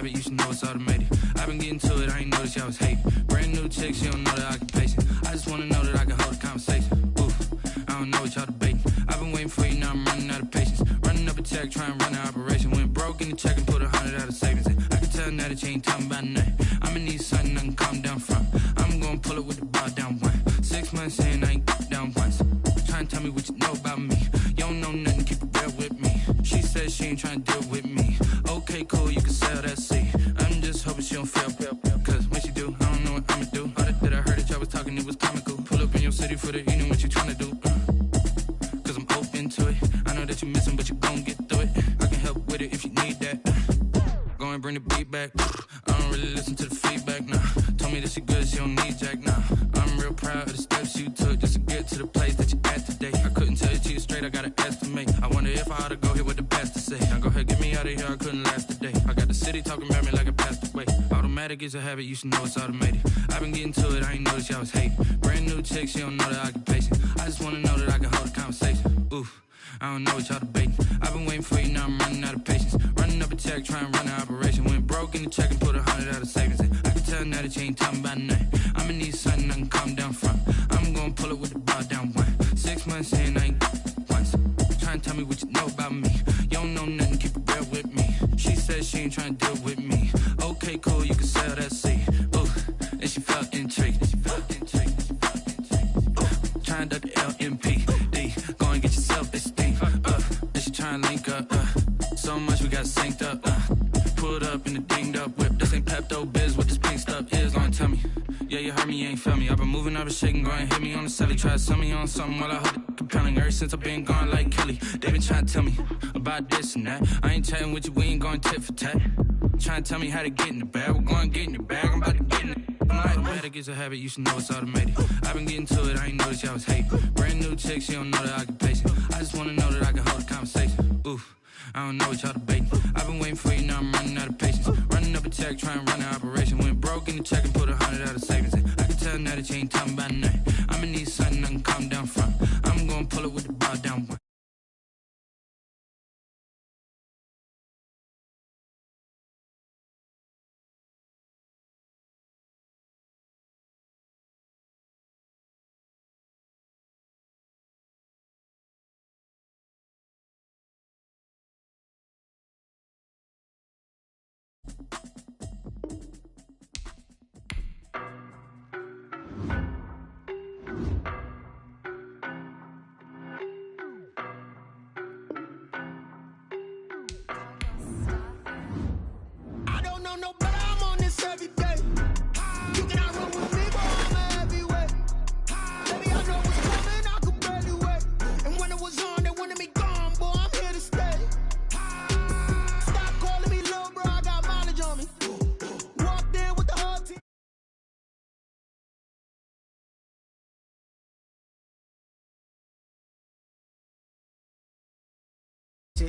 habit, you should know it's automated. I've been getting to it, I ain't noticed y'all was hating. Brand new chick, she don't know the occupation. I just wanna know that I can hold a conversation. Oof, I don't know what y'all debating. I've been waiting for you, now I'm running out of patience. Running up a check, trying to run an operation. Went broke in the check and put 100 out of savings in. I can tell now that you ain't talking about nothing. I'ma need something I can calm down from. I'm gonna pull it with the bar down one. 6 months in, I ain't down once. Trying to tell me what you know about me. You don't know nothing, keep it real with me. She said she ain't trying to deal with me. Okay, cool, you can sell that seat. I'm just hoping she don't fail. Cause when she do, I don't know what I'ma do. All that I heard that y'all was talking, it was comical. Pull up in your city for the evening, what you trying to do? Cause I'm open to it. I know that you missing, but you gon' get through it. I can help with it if you need that. Go and bring the beat back. I don't really listen to the feedback, nah. Told me that she good, she don't need jack, nah. I'm real proud of the steps you took just to get to the place that you at today. I couldn't tell you to you straight, I gotta estimate. I wonder if I ought to go here with the best to say. Now go ahead, get me out of here, I couldn't last a day. I got the city talking about me like I passed away. Automatic is a habit, you should know it's automated. I've been getting to it, I ain't noticed y'all was hating. Brand new chick, she don't know the occupation. I just wanna know that I can hold a conversation. Oof, I don't know what y'all debating. I've been waiting for you, now I'm running out of patience. Running up a check, trying to run an operation. Went broke in the check and put 100 out of savings in. I can tell now that you ain't talking about nothing. I'ma need something I can calm down from. I'm gonna pull it with the bar down one. 6 months in, I ain't once. Trying to tell me what you know about me. You don't know nothing, keep it real with me. She said she ain't trying to deal with me. Okay, cool, you can sell that seat. Ooh, and she felt intrigued. Trying to duck the LMPD. Go and get your self-esteem. And she trying to link up. So much we got synced up. Pulled up in the dinged up whip. This ain't Pepto-Biz, what this pink stuff is. Gonna tell me. Yeah, you heard me, you ain't felt me. I've been moving, I've been shaking, go and hit me on the celly. Try to sell me on something while I hold it compelling. Ever since I've been gone like Kelly, they been trying to tell me about this and that. I ain't chatting with you, we ain't going tit for tat. Trying to tell me how to get in the bag, we're going to get in the bag, I'm about to get in it. Automatic is a habit, you should know it's automated. I've been getting to it, I ain't noticed y'all was hating. Brand new chick, she don't know the occupation. I just wanna know that I can hold a conversation. Oof, I don't know what y'all debating. I've been waiting for you, now I'm running out of patience. Running up a check, trying to run an operation. Went broke in the check and put 100 out of savings in. I can tell now that you ain't talking about nothing. I'ma need something I can calm down from. I'm gonna pull it with the bar down one.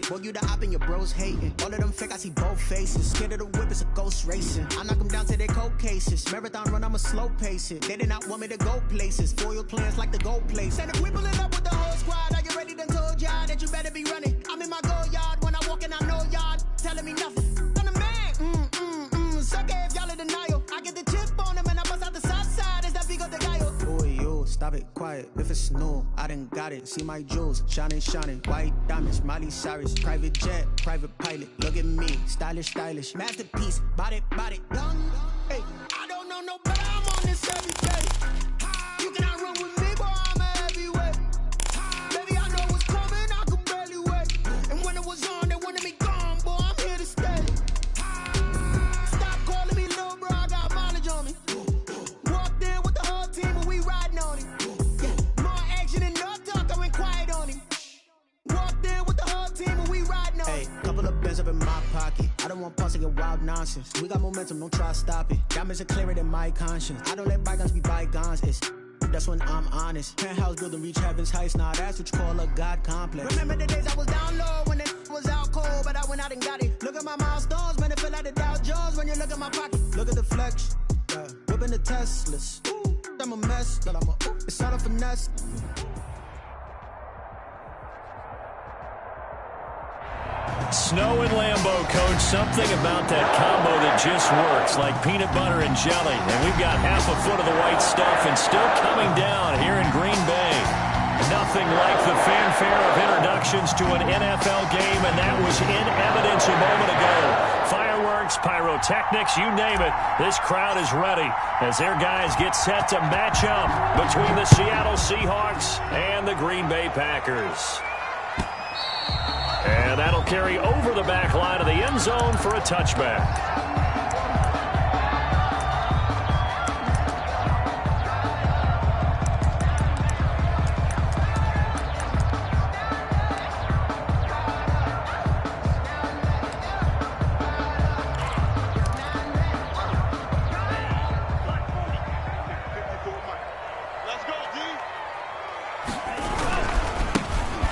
Boy, you the op and your bros hating. All of them fake, I see both faces. Scared of the whip, it's a ghost racing. I knock them down to their cold cases. Marathon run, I'ma slow pace it. They did not want me to go places. Foil plans like the gold place. And if we pulling up with the whole squad, I get ready done told y'all that you better be running. I'm in my go yard when I walk in, I know y'all telling me nothing. I'm the man, suck it if y'all in denial. I get the chip on them and I bust out the south side. Is that big of the guy? Boy, yo, stop it, quiet. If it's new, I done got it. See my jewels, shining, white diamonds, Miley Cyrus, private jet, private pilot. Look at me, stylish, masterpiece, body, young. Hey, I don't know no better, I'm on this every day. You cannot run with me, boy, I'm a heavyweight. Baby, I know what's coming, I could barely wait. And when it was on, they wanted me gone, boy, I'm here to stay. Stop calling me little bro, I got mileage on me. Walked in with the whole team, but we riding on him. Yeah, more action and no talk, I went quiet on him. Walked in with the whole team, but we riding on him. Hey, couple of bins up in my pocket. I don't want pause to get wild nonsense. We got momentum, don't try to stop it. Diamonds are clearer than my conscience. I don't let bygones be bygones. That's when I'm honest. Penthouse building, reach heaven's heights. Now that's what you call a God complex. Remember the days I was down low when it was out cold, but I went out and got it. Look at my milestones, man, it feel like the Dow Jones when you look at my pocket. Look at the flex, yeah. Whipping the Teslas. Ooh, I'm a mess, but it's all a finesse. Snow and Lambeau coach something about that combo that just works, like peanut butter and jelly. And we've got half a foot of the white stuff and still coming down here in Green Bay. Nothing like the fanfare of introductions to an NFL game, and that was in evidence a moment ago. Fireworks, pyrotechnics, you name it. This crowd is ready as their guys get set to match up between the Seattle Seahawks and the Green Bay Packers. And that'll carry over the back line of the end zone for a touchback.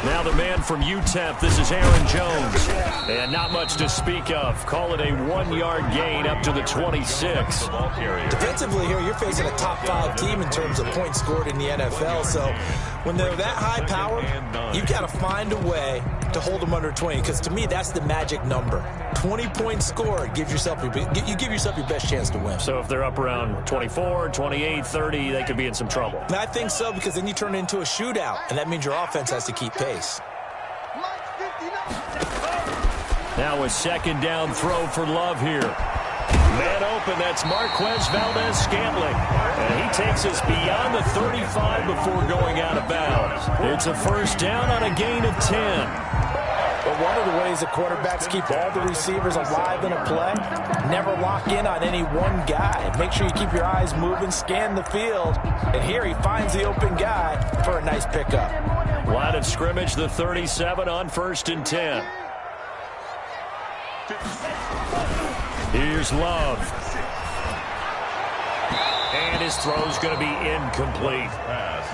Now the man from UTEP, this is Aaron Jones. And not much to speak of. Call it a 1-yard gain up to the 26. Defensively here, you're facing a top 5 team in terms of points scored in the NFL. So when they're that high power, you've got to find a way to hold them under 20. Because to me, that's the magic number. 20 points scored, you give yourself your best chance to win. So if they're up around 24, 28, 30, they could be in some trouble. And I think so, because then you turn it into a shootout, and that means your offense has to keep pace. Now a second down throw for Love here. Man open, that's Marquez Valdez-Scantling. And he takes us beyond the 35 before going out of bounds. It's a first down on a gain of 10. But one of the ways that quarterbacks keep all the receivers alive in a play, never lock in on any one guy. Make sure you keep your eyes moving, scan the field. And here he finds the open guy for a nice pickup. Line of scrimmage, the 37 on 1st and 10. Here's Love. And his throw's going to be incomplete.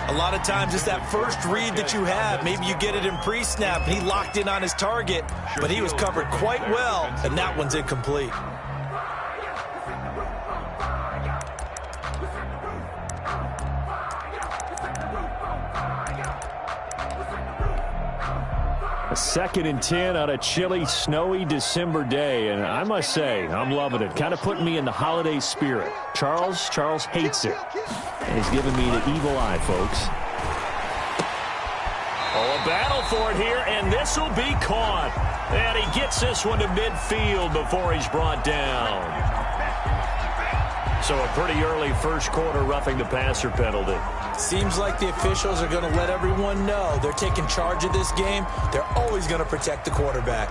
A lot of times it's that first read that you have. Maybe you get it in pre-snap, and he locked in on his target, but he was covered quite well, and that one's incomplete. A 2nd and 10 on a chilly, snowy December day, and I must say, I'm loving it. Kind of putting me in the holiday spirit. Charles hates it. And he's giving me the evil eye, folks. Oh, a battle for it here, and this will be caught. And he gets this one to midfield before he's brought down. So a pretty early first quarter roughing the passer penalty. Seems like the officials are going to let everyone know they're taking charge of this game. They're always going to protect the quarterback.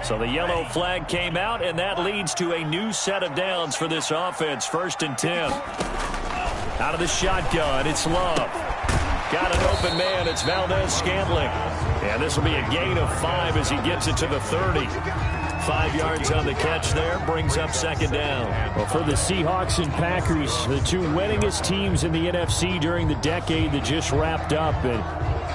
So the yellow flag came out, and that leads to a new set of downs for this offense. 1st and 10. Out of the shotgun, it's Love. Got an open man, it's Valdez-Scantling. And this will be a gain of 5 as he gets it to the 30. 5 yards on the catch there, brings up 2nd down. Well, for the Seahawks and Packers, the two winningest teams in the NFC during the decade that just wrapped up. And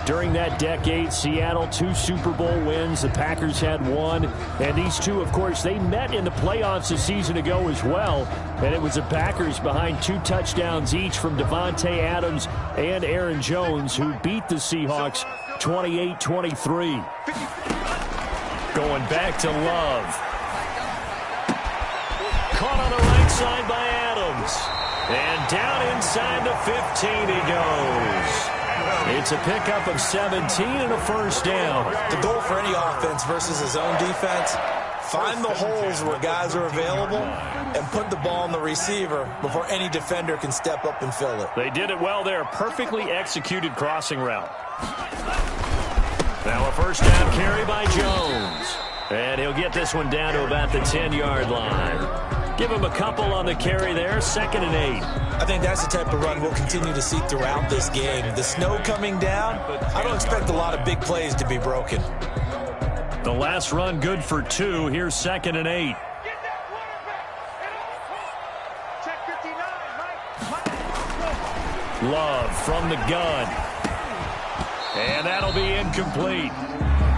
during that decade, Seattle 2 Super Bowl wins. The Packers had 1. And these two, of course, they met in the playoffs a season ago as well. And it was the Packers behind 2 touchdowns each from Devontae Adams and Aaron Jones, who beat the Seahawks 28-23. Going back to Love. Caught on the right side by Adams. And down inside the 15 he goes. It's a pickup of 17 and a first down. The goal for any offense versus his own defense, find the holes where guys are available and put the ball on the receiver before any defender can step up and fill it. They did it well there. Perfectly executed crossing route. Now a first down carry by Jones. And he'll get this one down to about the 10-yard line. Give him a couple on the carry there. 2nd and 8. I think that's the type of run we'll continue to see throughout this game. The snow coming down, I don't expect a lot of big plays to be broken. The last run good for 2. Here's 2nd and 8. Love from the gun. And that'll be incomplete.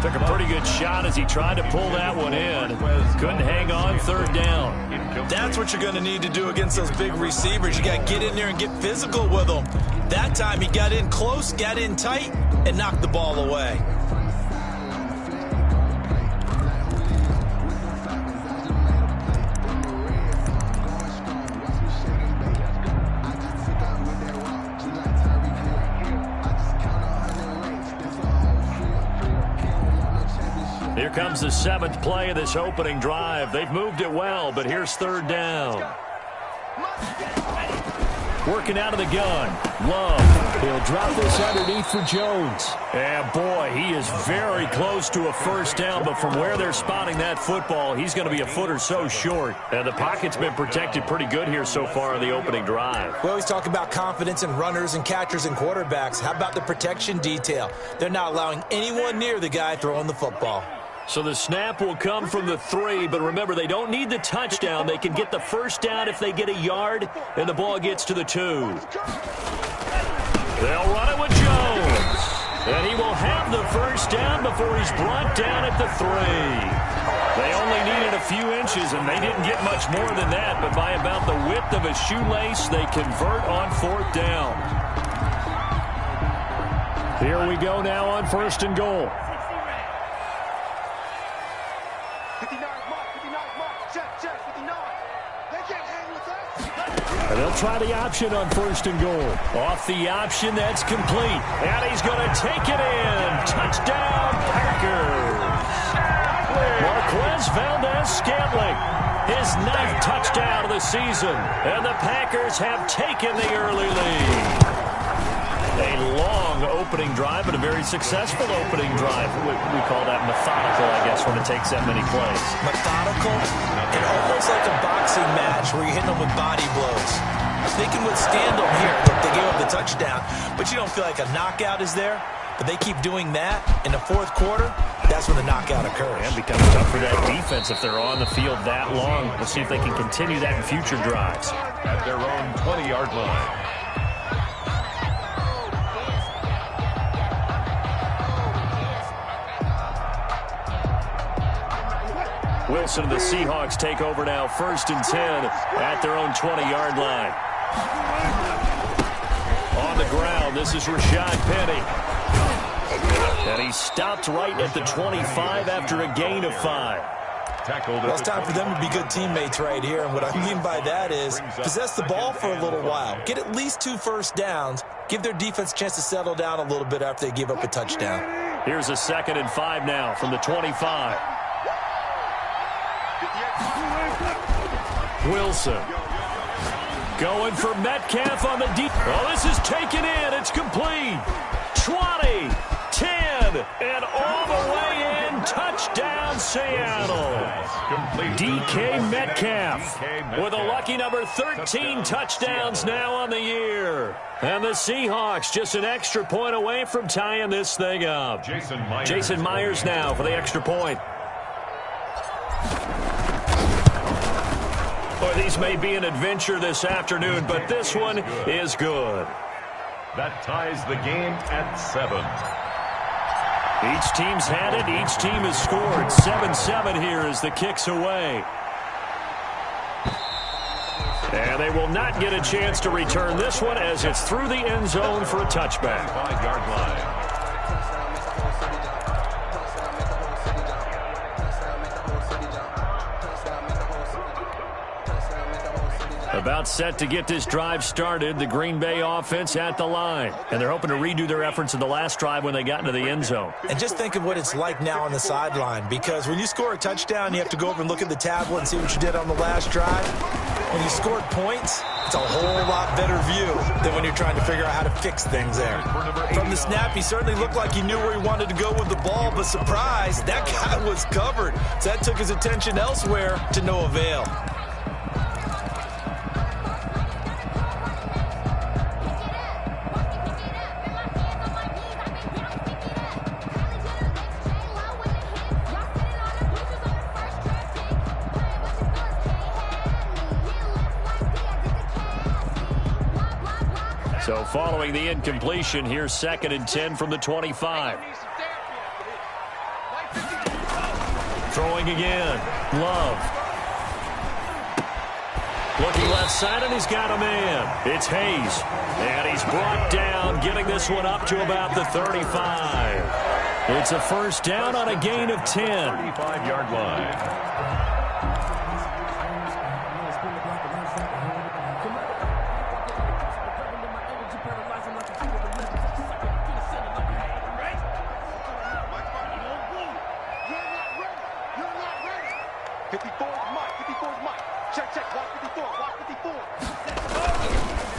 Took a pretty good shot as he tried to pull that one in. Couldn't hang on, third down. That's what you're going to need to do against those big receivers. You got to get in there and get physical with them. That time he got in close, got in tight, and knocked the ball away. Here comes the 7th play of this opening drive. They've moved it well, but here's third down. Working out of the gun. Love. He'll drop this underneath for Jones. And boy, he is very close to a first down, but from where they're spotting that football, he's going to be a foot or so short. And the pocket's been protected pretty good here so far in the opening drive. We always talk about confidence in runners and catchers and quarterbacks. How about the protection detail? They're not allowing anyone near the guy throwing the football. So the snap will come from the 3, but remember, they don't need the touchdown. They can get the first down if they get a yard, and the ball gets to the 2. They'll run it with Jones. And he will have the first down before he's brought down at the 3. They only needed a few inches, and they didn't get much more than that, but by about the width of a shoelace, they convert on 4th down. Here we go now on 1st and goal. And they'll try the option on 1st and goal. Off the option, that's complete. And he's going to take it in. Touchdown, Packers. Marquez Valdez-Scantling, his 9th touchdown of the season. And the Packers have taken the early lead. A long opening drive, and a very successful opening drive. We call that methodical, I guess, when it takes that many plays. Methodical and almost like a boxing match where you're hitting them with body blows. They can withstand them here. Look, they gave up the touchdown, but you don't feel like a knockout is there. But they keep doing that in the 4th quarter. That's when the knockout occurs. And becomes tough for that defense if they're on the field that long. We'll see if they can continue that in future drives. At their own 20-yard line. Wilson and the Seahawks take over now, 1st and 10 at their own 20-yard line. On the ground, this is Rashad Penny. And he stopped right at the 25 after a gain of 5. Well, it's time for them to be good teammates right here. And what I mean by that is possess the ball for a little while. Get at least 2 first downs. Give their defense a chance to settle down a little bit after they give up a touchdown. Here's a 2nd and 5 now from the 25. Wilson going for Metcalf on the deep. Oh, this is taken in. It's complete. 20, 10, and all the way in. Touchdown, Seattle. DK Metcalf with a lucky number 13 touchdowns now on the year. And the Seahawks just an extra point away from tying this thing up. Jason Myers now for the extra point. Boy, these may be an adventure this afternoon, but this one is good. That ties the game at 7. Each team's had it. Each team has scored. 7-7 here as the kick's away. And they will not get a chance to return this one as it's through the end zone for a touchback. 5-yard line. About set to get this drive started, the Green Bay offense at the line. And they're hoping to redo their efforts in the last drive when they got into the end zone. And just think of what it's like now on the sideline, because when you score a touchdown, you have to go over and look at the tablet and see what you did on the last drive. When you scored points, it's a whole lot better view than when you're trying to figure out how to fix things there. From the snap, he certainly looked like he knew where he wanted to go with the ball, but surprise, that guy was covered. So that took his attention elsewhere to no avail. So following the incompletion, here's 2nd and 10 from the 25. Throwing again. Love. Looking left side, and he's got a man. It's Hayes. And he's brought down, getting this one up to about the 35. It's a first down on a gain of 10. 35-yard line.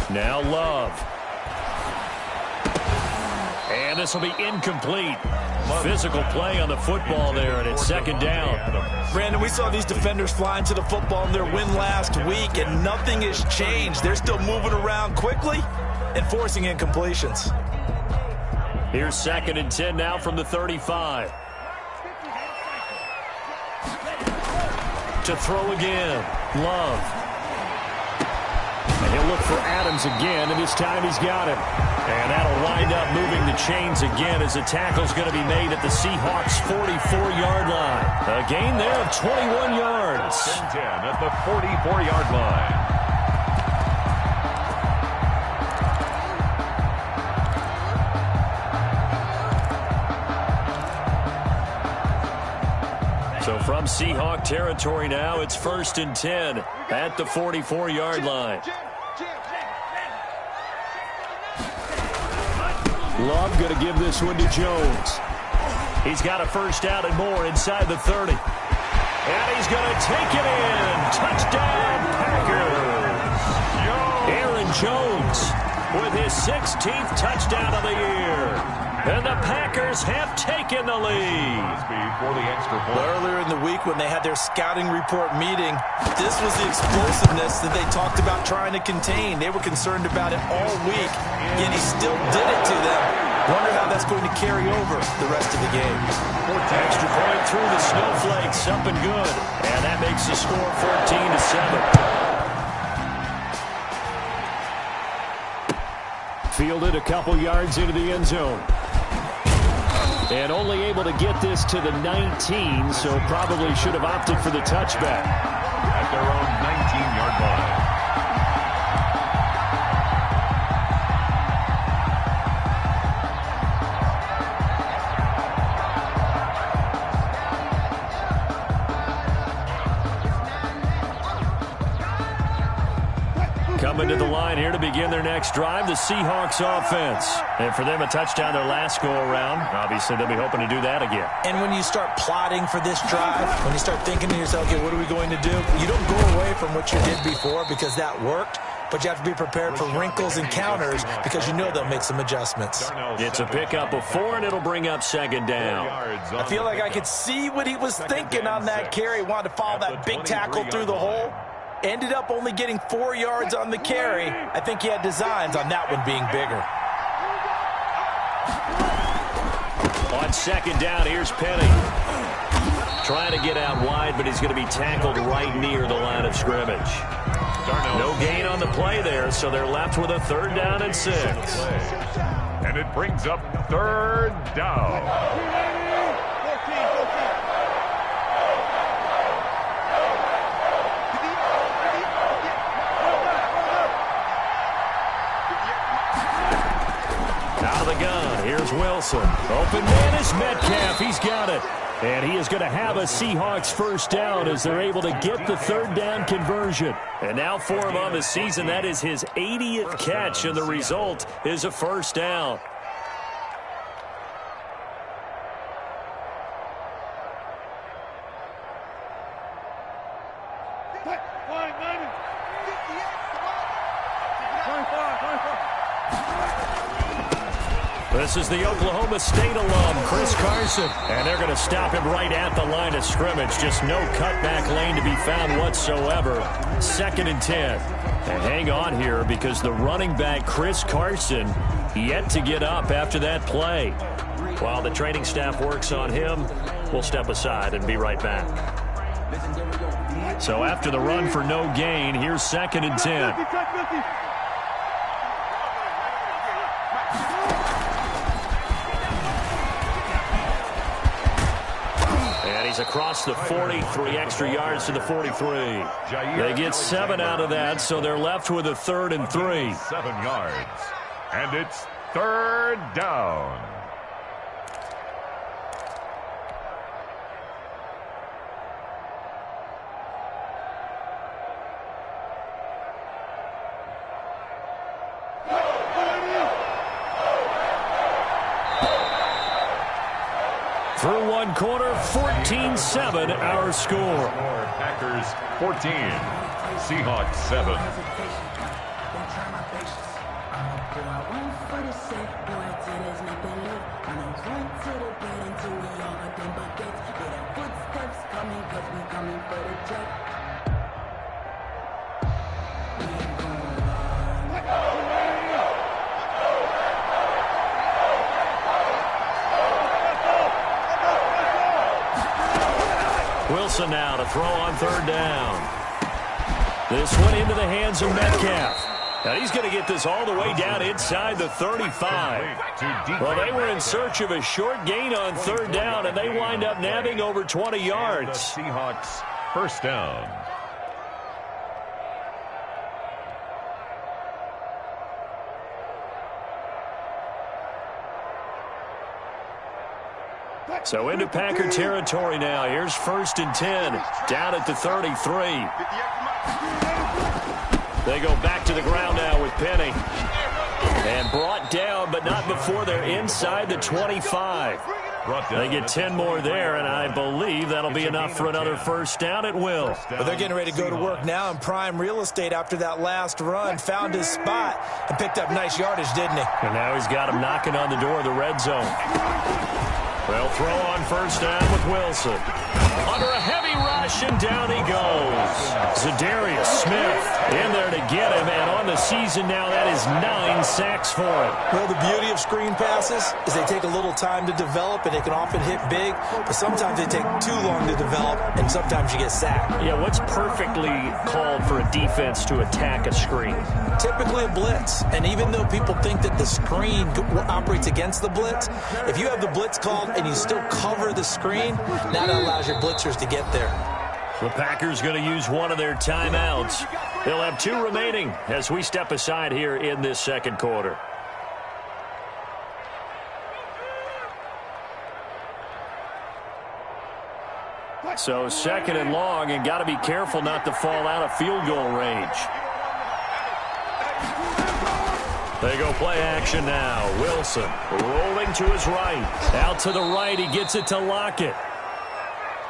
Now Love. And this will be incomplete. Physical play on the football there, and it's second down. Brandon, we saw these defenders flying to the football in their win last week, and nothing has changed. They're still moving around quickly and forcing incompletions. Here's second and 10 now from the 35. To throw again. Love. And he'll look for Adams again, and this time he's got him. And that'll wind up moving the chains again as the tackle's going to be made at the Seahawks' 44-yard line. A gain there of 21 yards. 10 at the 44-yard line. So from Seahawk territory now, it's first and 10 at the 44-yard line. Love going to give this one to Jones. He's got a first down and more inside the 30. And he's going to take it in. Touchdown, Packers. Aaron Jones with his 16th touchdown of the year. And the Packers have taken the lead. For the extra point. Earlier in the week when they had their scouting report meeting, this was the explosiveness that they talked about trying to contain. They were concerned about it all week, yet he still did it to them. Wonder how that's going to carry over the rest of the game. Extra point through the snowflakes, up and good. And that makes the score 14-7. Fielded a couple yards into the end zone. And only able to get this to the 19, so probably should have opted for the touchback. At their own 19-yard line. Coming to the line here to begin their next drive, the Seahawks offense. And for them, a touchdown their last go-around. Obviously, they'll be hoping to do that again. And when you start plotting for this drive, when you start thinking to yourself, okay, what are we going to do? You don't go away from what you did before because that worked, but you have to be prepared for wrinkles and counters because you know they'll make some adjustments. It's a pickup of 4, and it'll bring up second down. I feel like I could see what he was thinking on that carry. Wanted to follow that big tackle through the hole. Ended up only getting 4 yards on the carry. I think he had designs on that one being bigger. On second down, here's Penny. Trying to get out wide, but he's going to be tackled right near the line of scrimmage. No gain on the play there, so they're left with a third down and 6. And it brings up third down. Out of the gun, here's Wilson. Open man is Metcalf. He's got it. And he is going to have a Seahawks first down as they're able to get the third down conversion. And now for him on the season, that is his 80th catch, and the result is a first down. This is the Oklahoma State alum, Chris Carson. And they're going to stop him right at the line of scrimmage. Just no cutback lane to be found whatsoever. Second and 10. And hang on here because the running back, Chris Carson, yet to get up after that play. While the training staff works on him, we'll step aside and be right back. So after the run for no gain, here's second and 10. And he's across the 40, 3 extra yards to the 43. They get 7 out of that, so they're left with a 3rd and 3. 7 yards. And it's 3rd down. Through one quarter, 14-7 our score. Packers 14, Seahawks 7. Wilson now to throw on 3rd down. This one into the hands of Metcalf. And he's going to get this all the way down inside the 35. Well, they were in search of a short gain on 3rd down, and they wind up nabbing over 20 yards. The Seahawks 1st down. So into Packer territory now. Here's 1st and 10, down at the 33. They go back to the ground now with Penny. And brought down, but not before they're inside the 25. They get 10 more there, and I believe that'll be enough for another 1st down at will. But they're getting ready to go to work now in prime real estate after that last run. Found his spot and picked up nice yardage, didn't he? And now he's got him knocking on the door of the red zone. They'll throw on 1st down with Wilson. Under a heavy rush, and down he goes. Za'Darius Smith in there to get him, and on the season now, that is 9 sacks for him. Well, the beauty of screen passes is they take a little time to develop, and they can often hit big, but sometimes they take too long to develop, and sometimes you get sacked. Yeah, what's perfectly called for a defense to attack a screen? Typically a blitz, and even though people think that the screen operates against the blitz, if you have the blitz called and you still cover the screen, now that allows your blitzers to get there. The Packers going to use one of their timeouts. They'll have 2 remaining as we step aside here in this 2nd quarter. So 2nd and long, and got to be careful not to fall out of field goal range. They go play action now. Wilson rolling to his right. Out to the right, he gets it to Lockett.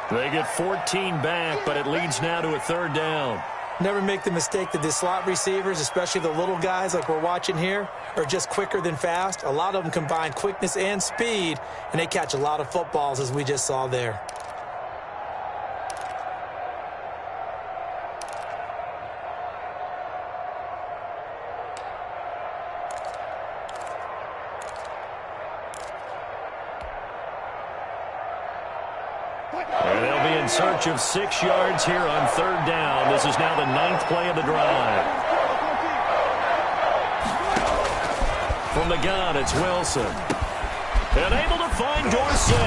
They get 14 back, but it leads now to a 3rd down. Never make the mistake that the slot receivers, especially the little guys like we're watching here, are just quicker than fast. A lot of them combine quickness and speed, and they catch a lot of footballs, as we just saw there. And they'll be in search of 6 yards here on 3rd down. This is now the 9th play of the drive. From the gun, it's Wilson. And able to find Dorsett.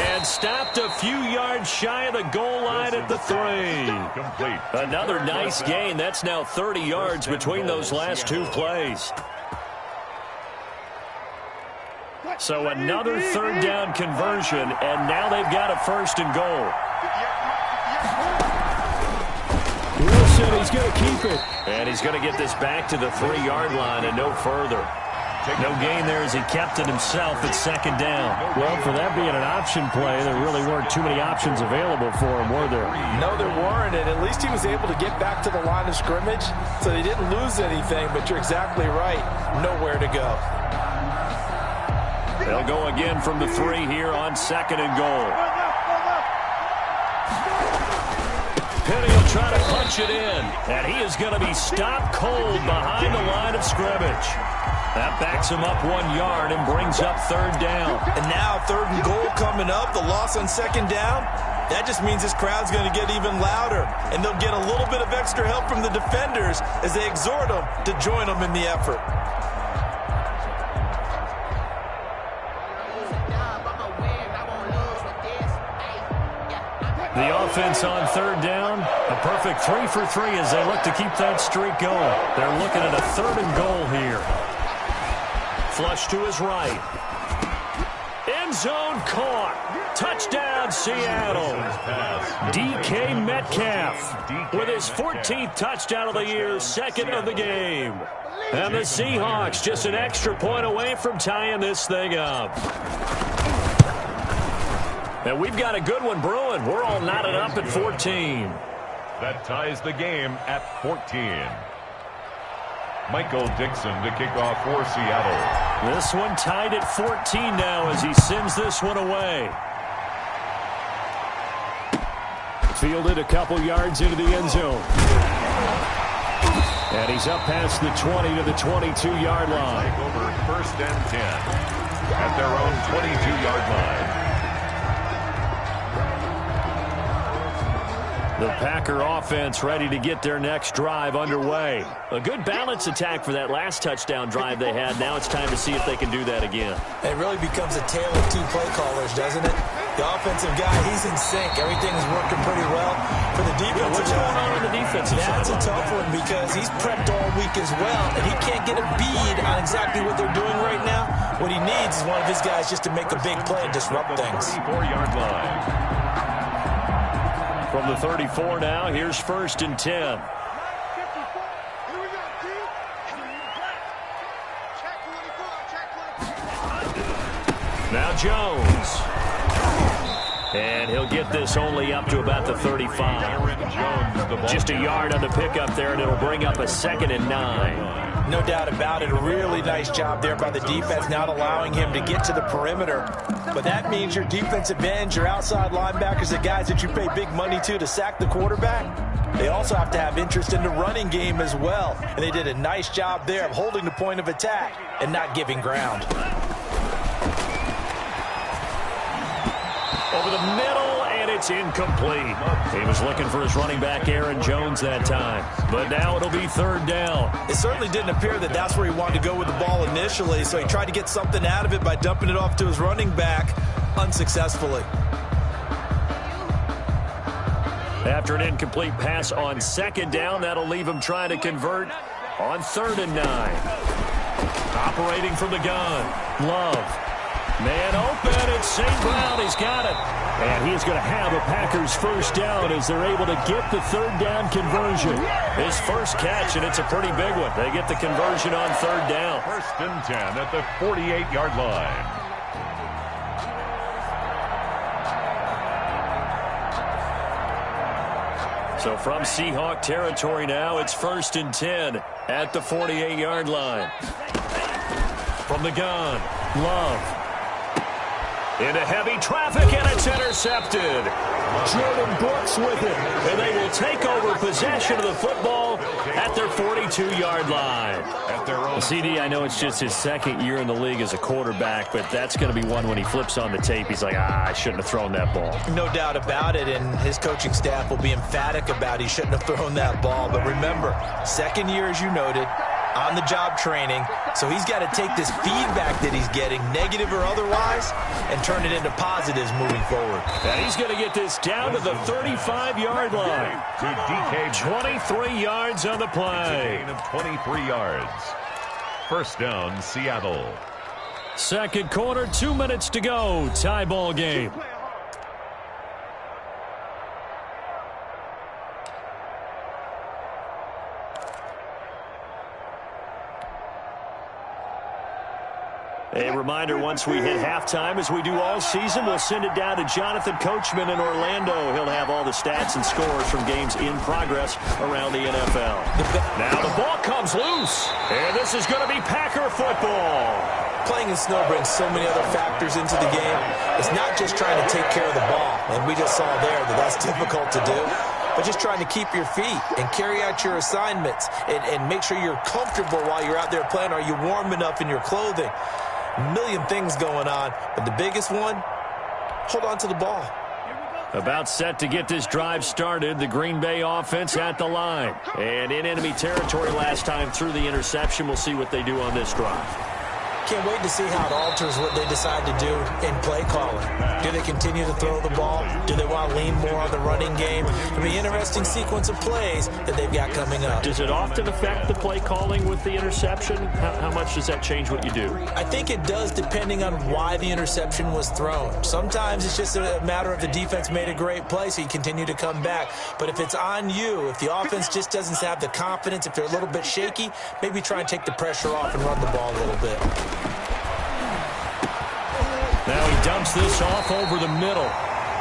And stopped a few yards shy of the goal line at the 3. Another nice gain. That's now 30 yards between those last 2 plays. So another 3rd down conversion, and now they've got a 1st and goal. Wilson, he's going to keep it. And he's going to get this back to the 3-yard line and no further. No gain there as he kept it himself at 2nd down. Well, for that being an option play, there really weren't too many options available for him, were there? No, there weren't, and at least he was able to get back to the line of scrimmage, so he didn't lose anything, but you're exactly right. Nowhere to go. They'll go again from the 3 here on 2nd and goal. Penny will try to punch it in, and he is going to be stopped cold behind the line of scrimmage. That backs him up 1 yard and brings up 3rd down. And now 3rd and goal coming up, the loss on 2nd down. That just means this crowd's going to get even louder, and they'll get a little bit of extra help from the defenders as they exhort them to join them in the effort. The offense on third down, a perfect 3 for 3 as they look to keep that streak going. They're looking at a 3rd and goal here. Flush to his right. End zone caught. Touchdown, Seattle. DK Metcalf with his 14th touchdown of the year, 2nd of the game. And the Seahawks just an extra point away from tying this thing up. And we've got a good one brewing. We're all knotted up at 14. That ties the game at 14. Michael Dixon to kick off for Seattle. This one tied at 14 now as he sends this one away. Fielded a couple yards into the end zone. And he's up past the 20 to the 22-yard line. Take over 1st and 10 at their own 22-yard line. The Packer offense ready to get their next drive underway. A good balance attack for that last touchdown drive they had. Now it's time to see if they can do that again. It really becomes a tale of two play callers, doesn't it? The offensive guy, he's in sync. Everything's working pretty well. For the defensive what's going on the defensive side? That's a tough one because he's prepped all week as well, and he can't get a bead on exactly what they're doing right now. What he needs is one of his guys just to make a big play and disrupt things. 34-yard line. From the 34 now, here's 1st and 10. Now Jones. And he'll get this only up to about the 35. Just a yard on the pickup there, and it'll bring up a 2nd and 9. No doubt about it. A really nice job there by the defense, not allowing him to get to the perimeter. But that means your defensive ends, your outside linebackers, the guys that you pay big money to sack the quarterback, they also have to have interest in the running game as well. And they did a nice job there of holding the point of attack and not giving ground. Over the middle, and it's incomplete. He was looking for his running back, Aaron Jones, that time. But now it'll be 3rd down. It certainly didn't appear that that's where he wanted to go with the ball initially, so he tried to get something out of it by dumping it off to his running back unsuccessfully. After an incomplete pass on 2nd down, that'll leave him trying to convert on 3rd and 9. Operating from the gun, Love. Man open, it's St. Brown, he's got it. And he's going to have a Packers 1st down as they're able to get the 3rd down conversion. His first catch, and it's a pretty big one. They get the conversion on 3rd down. 1st and 10 at the 48-yard line. So from Seahawk territory now, it's 1st and 10 at the 48-yard line. From the gun, Love. Into heavy traffic, and it's intercepted. Jordan Brooks with it, and they will take over possession of the football at their 42-yard line. CD, I know it's just his 2nd year in the league as a quarterback, but that's going to be one when he flips on the tape. He's like, I shouldn't have thrown that ball. No doubt about it, and his coaching staff will be emphatic about he shouldn't have thrown that ball. But remember, 2nd year, as you noted, on-the-job training, so he's got to take this feedback that he's getting, negative or otherwise, and turn it into positives moving forward. And he's going to get this down to the 35-yard line. To DK. 23 yards on the play. A gain of 23 yards. 1st down, Seattle. 2nd quarter, 2 minutes to go. Tie ball game. A reminder, once we hit halftime, as we do all season, we'll send it down to Jonathan Coachman in Orlando. He'll have all the stats and scores from games in progress around the NFL. Now the ball comes loose, and this is going to be Packer football. Playing in snow brings so many other factors into the game. It's not just trying to take care of the ball, and we just saw there that that's difficult to do, but just trying to keep your feet and carry out your assignments and make sure you're comfortable while you're out there playing. Are you warm enough in your clothing? A million things going on, but the biggest one, hold on to the ball. About set to get this drive started, the Green Bay offense at the line. And in enemy territory last time through the interception. We'll see what they do on this drive. Can't wait to see how it alters what they decide to do in play calling. Do they continue to throw the ball? Do they want to lean more on the running game? It'll be an interesting sequence of plays that they've got coming up. Does it often affect the play calling with the interception? How much does that change what you do? I think it does, depending on why the interception was thrown. Sometimes it's just a matter of the defense made a great play, so you continue to come back. But if it's on you, if the offense just doesn't have the confidence, if they're a little bit shaky, maybe try and take the pressure off and run the ball a little bit. Now he dumps this off over the middle.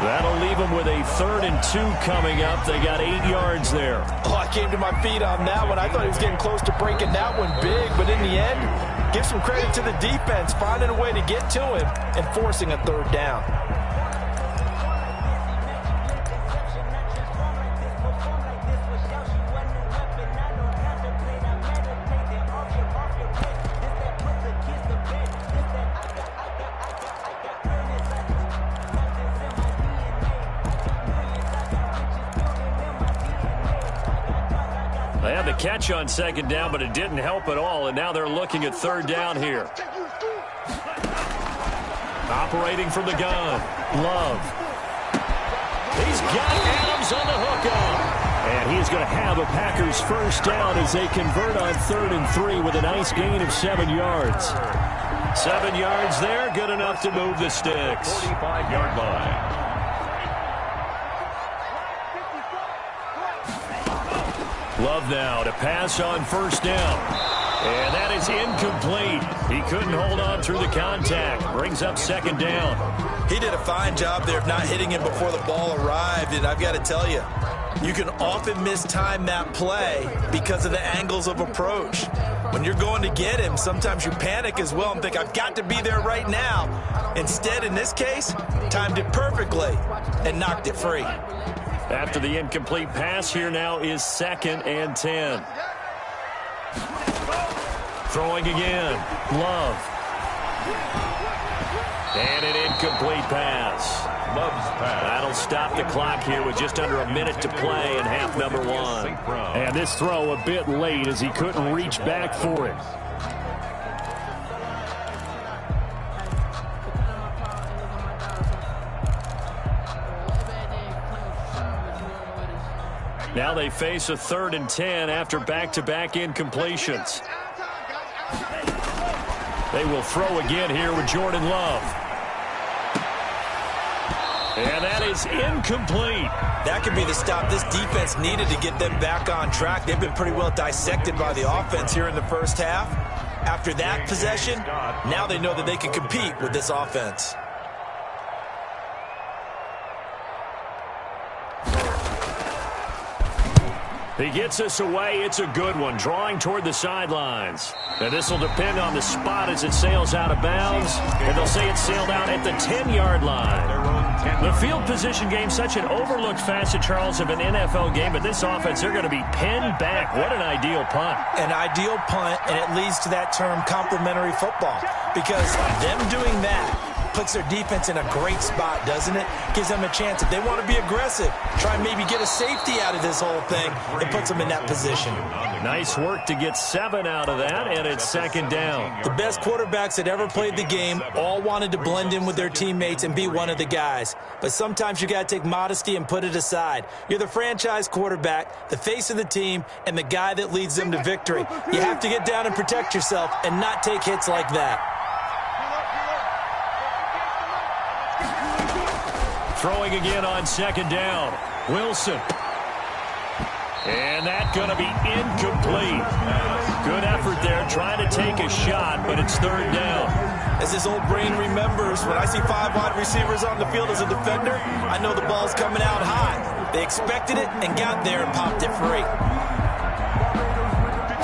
That'll leave them with a 3rd and 2 coming up. They got 8 yards there. Oh, I came to my feet on that one. I thought he was getting close to breaking that one big, but in the end, give some credit to the defense, finding a way to get to him and forcing a 3rd down. They had the catch on 2nd down, but it didn't help at all, and now they're looking at 3rd down here. Operating from the gun, Love. He's got Adams on the hook up. And he's going to have a Packers 1st down as they convert on 3rd and 3 with a nice gain of 7 yards. 7 yards there, good enough to move the sticks. 45-yard line. Love now to pass on 1st down. And that is incomplete. He couldn't hold on through the contact. Brings up 2nd down. He did a fine job there of not hitting him before the ball arrived, and I've got to tell you, you can often mistime that play because of the angles of approach. When you're going to get him, sometimes you panic as well and think, I've got to be there right now. Instead, in this case, timed it perfectly and knocked it free. After the incomplete pass, here now is 2nd and 10. Throwing again, Love. And an incomplete pass. Love's pass. That'll stop the clock here with just under a minute to play in half number 1. And this throw a bit late as he couldn't reach back for it. Now they face a 3rd and 10 after back-to-back incompletions. They will throw again here with Jordan Love. And that is incomplete. That could be the stop this defense needed to get them back on track. They've been pretty well dissected by the offense here in the 1st half. After that possession, now they know that they can compete with this offense. He gets us away. It's a good one, drawing toward the sidelines. And this will depend on the spot as it sails out of bounds. And they'll say it sailed out at the 10-yard line. The field position game, such an overlooked facet, Charles, of an NFL game. But this offense, they're going to be pinned back. What an ideal punt. An ideal punt, and it leads to that term complementary football. Because them doing that puts their defense in a great spot, doesn't it? Gives them a chance, if they want to be aggressive, try and maybe get a safety out of this whole thing. It puts them in that position. Nice work to get 7 out of that, and it's 2nd down. The best quarterbacks that ever played the game all wanted to blend in with their teammates and be one of the guys. But sometimes you got to take modesty and put it aside. You're the franchise quarterback, the face of the team, and the guy that leads them to victory. You have to get down and protect yourself and not take hits like that. Throwing again on 2nd down. Wilson. And that's going to be incomplete. Good effort there, trying to take a shot, but it's 3rd down. As this old brain remembers, when I see 5 wide receivers on the field as a defender, I know the ball's coming out high. They expected it and got there and popped it free.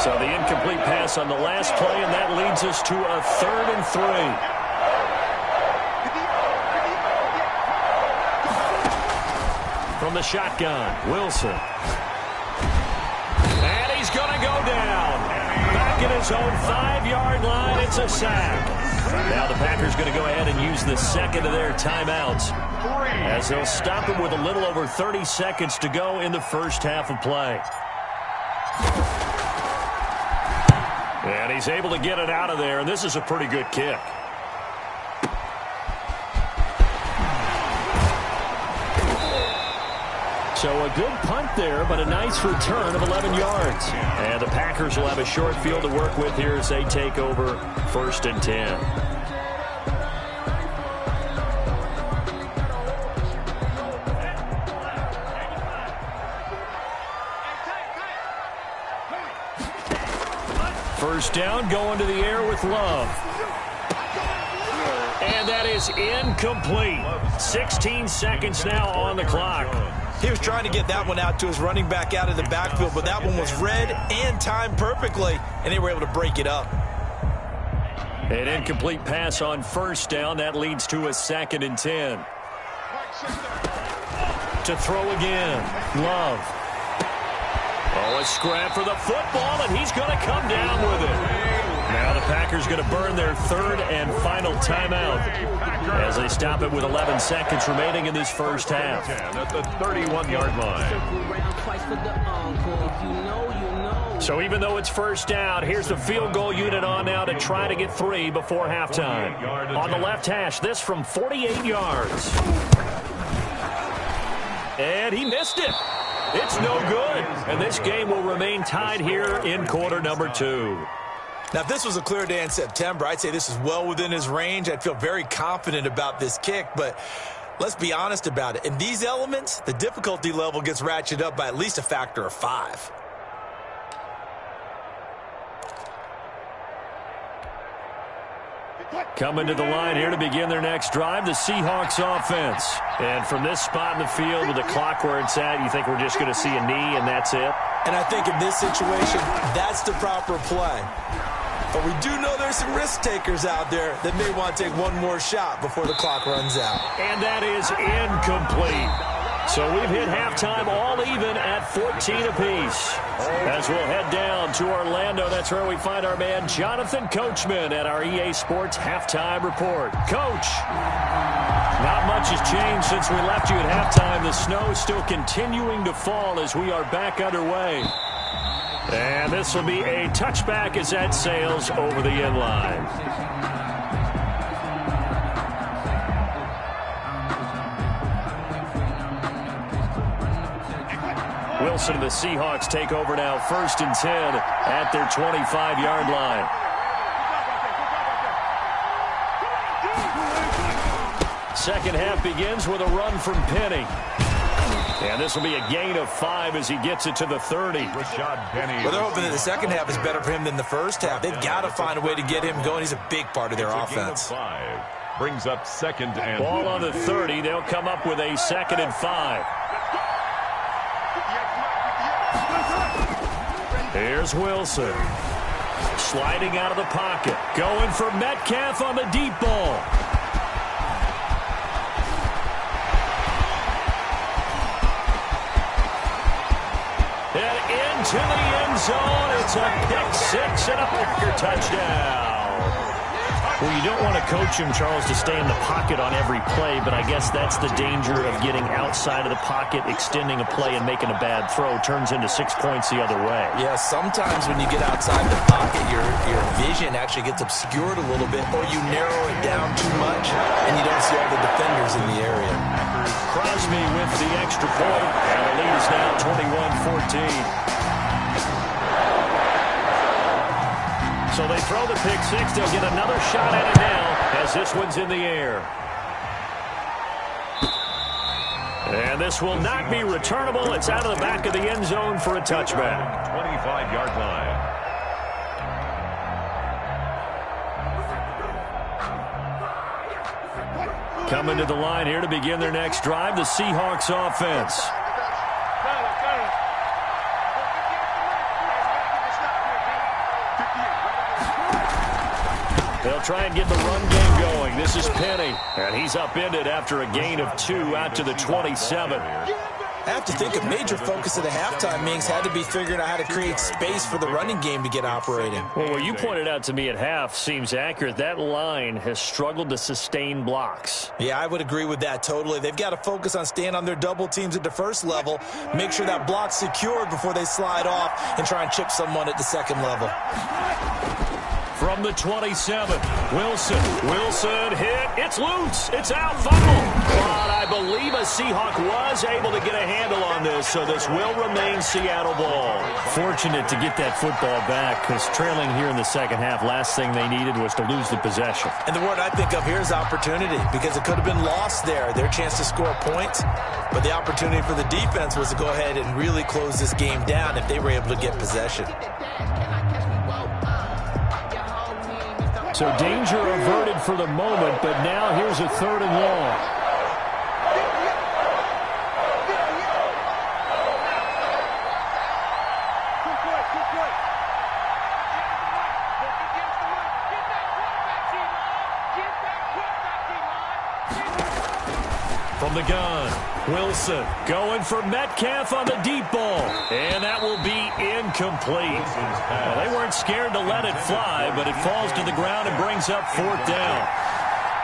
So the incomplete pass on the last play, and that leads us to a 3rd and 3. From the shotgun, Wilson. And he's going to go down. Back at his own 5-yard line, it's a sack. Now the Packers going to go ahead and use the 2nd of their timeouts as they'll stop him with a little over 30 seconds to go in the 1st half of play. And he's able to get it out of there, and this is a pretty good kick. So a good punt there, but a nice return of 11 yards. And the Packers will have a short field to work with here as they take over 1st and 10. First down, going to the air with Love. And that is incomplete. 16 seconds now on the clock. He was trying to get that one out to his running back out of the backfield, but that one was read and timed perfectly, and they were able to break it up. An incomplete pass on first down. That leads to a 2nd and 10. To throw again. Love. Oh, a scrap for the football, and he's going to come down with it. Now the Packers going to burn their 3rd and final timeout as they stop it with 11 seconds remaining in this first half. At the 31-yard line. So even though it's first down, here's the field goal unit on now to try to get 3 before halftime. On the left hash, this from 48 yards. And he missed it. It's no good. And this game will remain tied here in quarter number 2. Now, if this was a clear day in September, I'd say this is well within his range. I'd feel very confident about this kick, but let's be honest about it. In these elements, the difficulty level gets ratcheted up by at least a factor of 5. Coming to the line here to begin their next drive, the Seahawks offense. And from this spot in the field with the clock where it's at, you think we're just going to see a knee and that's it? And I think in this situation, that's the proper play. But we do know there's some risk takers out there that may want to take one more shot before the clock runs out. And that is incomplete. So we've hit halftime all even at 14 apiece. As we'll head down to Orlando, that's where we find our man Jonathan Coachman at our EA Sports Halftime Report. Coach, not much has changed since we left you at halftime. The snow is still continuing to fall as we are back underway. And this will be a touchback as that sails over the end line. Wilson and the Seahawks take over now, 1st and 10 at their 25-yard line. Second half begins with a run from Penny. And this will be a gain of 5 as he gets it to the 30. Rashad Penny. Well, they're hoping that the second half is better for him than the first half. They've got to find a way to get him going. He's a big part of their offense. Gain of 5. Brings up 2nd and ball on the 30. They'll come up with a 2nd and 5. Here's Wilson. Sliding out of the pocket. Going for Metcalf on the deep ball. And into the end zone. It's a pick 6 and a Packer touchdown. Well, you don't want to coach him, Charles, to stay in the pocket on every play, but I guess that's the danger of getting outside of the pocket, extending a play, and making a bad throw. Turns into 6 points the other way. Yeah, sometimes when you get outside the pocket, your vision actually gets obscured a little bit, or you narrow it down too much, and you don't see all the defenders in the area. Crosby with the extra point, and the lead is now 21-14. So they throw the pick 6. They'll get another shot at it now as this one's in the air. And this will not be returnable. It's out of the back of the end zone for a touchback. 25-yard line. Coming to the line here to begin their next drive, the Seahawks offense. They'll try and get the run game going. This is Penny, and he's upended after a gain of 2 out to the 27. I have to think a major focus of the halftime meetings had to be figuring out how to create space for the running game to get operating. Well, what you pointed out to me at half seems accurate. That line has struggled to sustain blocks. Yeah, I would agree with that totally. They've got to focus on staying on their double teams at the first level, make sure that block's secured before they slide off and try and chip someone at the second level. From the 27, Wilson hit. It's loose. It's out. Fumble. But I believe a Seahawk was able to get a handle on this, so this will remain Seattle ball. Fortunate to get that football back because trailing here in the second half, last thing they needed was to lose the possession. And the word I think of here is opportunity because it could have been lost there, their chance to score points. But the opportunity for the defense was to go ahead and really close this game down if they were able to get possession. So danger averted for the moment, but now here's a 3rd and long. From the gun, Wilson going for Metcalf on the deep ball. And that will be incomplete. Well, they weren't scared to let it fly, but it falls to the ground and brings up 4th down.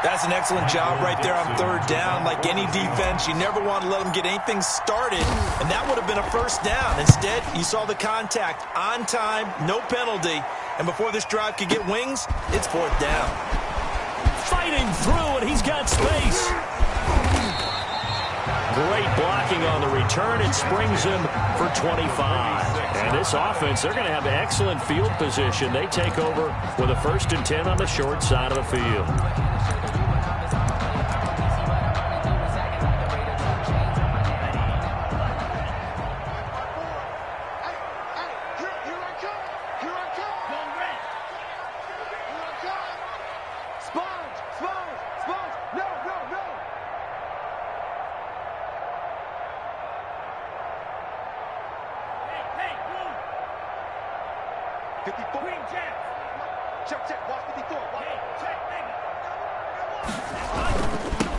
That's an excellent job right there on 3rd down. Like any defense, you never want to let them get anything started, and that would have been a 1st down. Instead, you saw the contact on time, no penalty, and before this drive could get wings, it's 4th down. Fighting through, and he's got space. Great blocking on the return. It springs him for 25. And this offense, they're going to have excellent field position. They take over with a 1st and 10 on the short side of the field.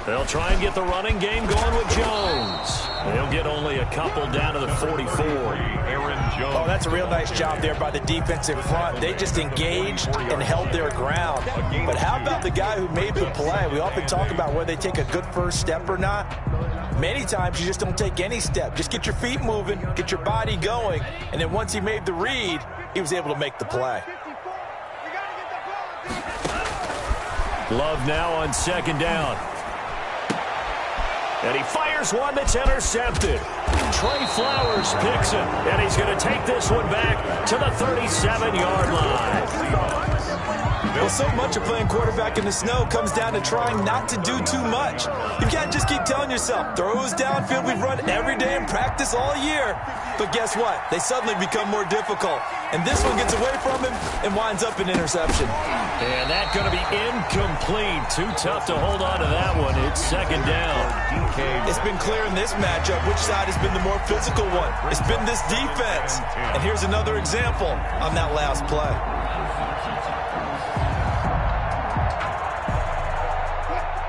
They'll try and get the running game going with Jones. They'll get only a couple down to the 44. Aaron Jones. Oh, that's a real nice job there by the defensive front. They just engaged and held their ground. But how about the guy who made the play? We often talk about whether they take a good first step or not. Many times you just don't take any step. Just get your feet moving, get your body going, and then once he made the read, he was able to make the play. Love now on 2nd down. And he fires one that's intercepted. Trey Flowers picks it, and he's going to take this one back to the 37-yard line. Well, so much of playing quarterback in the snow comes down to trying not to do too much. You can't just keep telling yourself, throws downfield we've run every day in practice all year. But guess what? They suddenly become more difficult. And this one gets away from him and winds up an interception. And that's going to be incomplete. Too tough to hold on to that one. It's 2nd down. It's been clear in this matchup which side has been the more physical one. It's been this defense. And here's another example on that last play.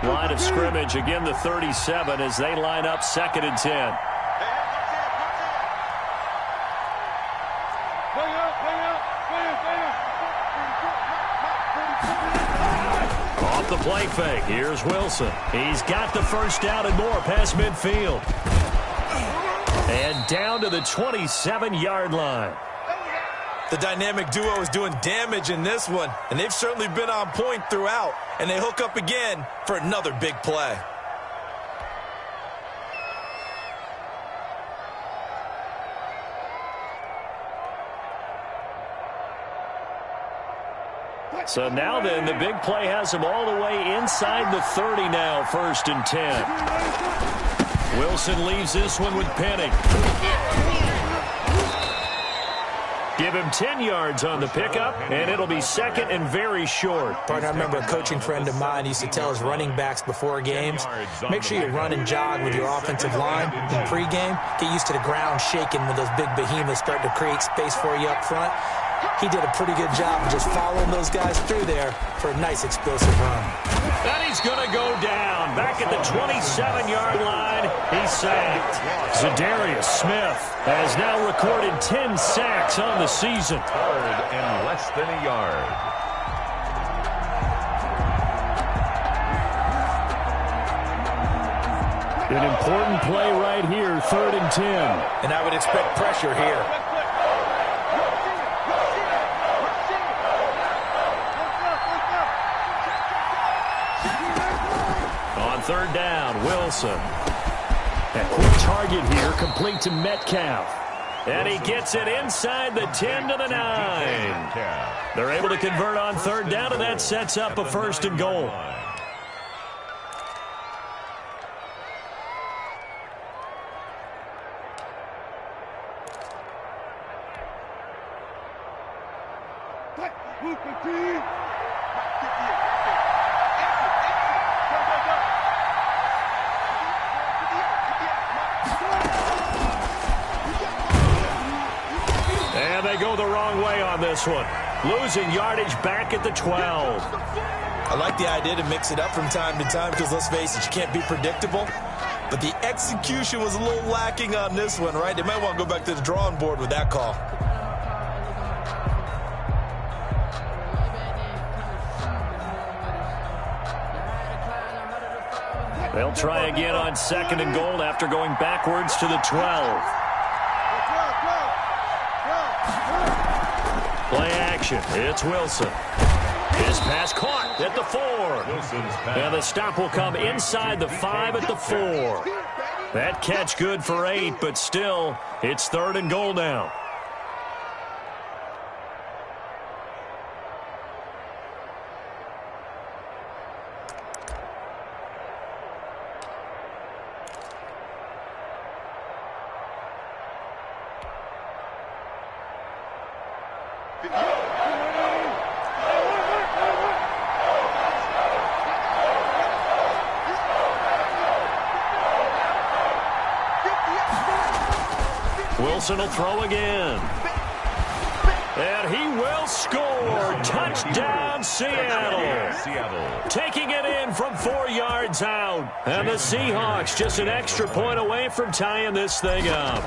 Line of scrimmage, again the 37 as they line up 2nd and 10. Off the play fake, here's Wilson. He's got the 1st down and more past midfield. And down to the 27-yard line. The dynamic duo is doing damage in this one, and they've certainly been on point throughout, and they hook up again for another big play. So now then, the big play has him all the way inside the 30 now, 1st and 10. Wilson leaves this one with Penning. Give him 10 yards on the pickup, and it'll be 2nd and very short. Partner, I remember a coaching friend of mine used to tell his running backs before games, make sure you run and jog with your offensive line in pregame. Get used to the ground shaking when those big behemoths start to create space for you up front. he did a pretty good job of just following those guys through there for a nice explosive run. And he's going to go down. Back at the 27-yard line, he's sacked. Zadarius Smith has now recorded 10 sacks on the season. Third and less than a yard. An important play right here, 3rd and 10. And I would expect pressure here. On 3rd down, Wilson. A quick target here, complete to Metcalf. And he gets it inside the 10 to the 9. They're able to convert on 3rd down, and that sets up a 1st and goal. And they go the wrong way on this one. Losing yardage back at the 12. I like the idea to mix it up from time to time because, let's face it, you can't be predictable. But the execution was a little lacking on this one, right? They might want to go back to the drawing board with that call. They'll try again on 2nd and goal after going backwards to the 12. Play action. It's Wilson. His pass caught at the 4. And the stop will come inside the 5 at the 4. That catch good for 8, but still, it's 3rd and goal now. Wilson will throw again. And he will score. Touchdown, Seattle. Taking it in from 4 yards out. And the Seahawks just an extra point away from tying this thing up.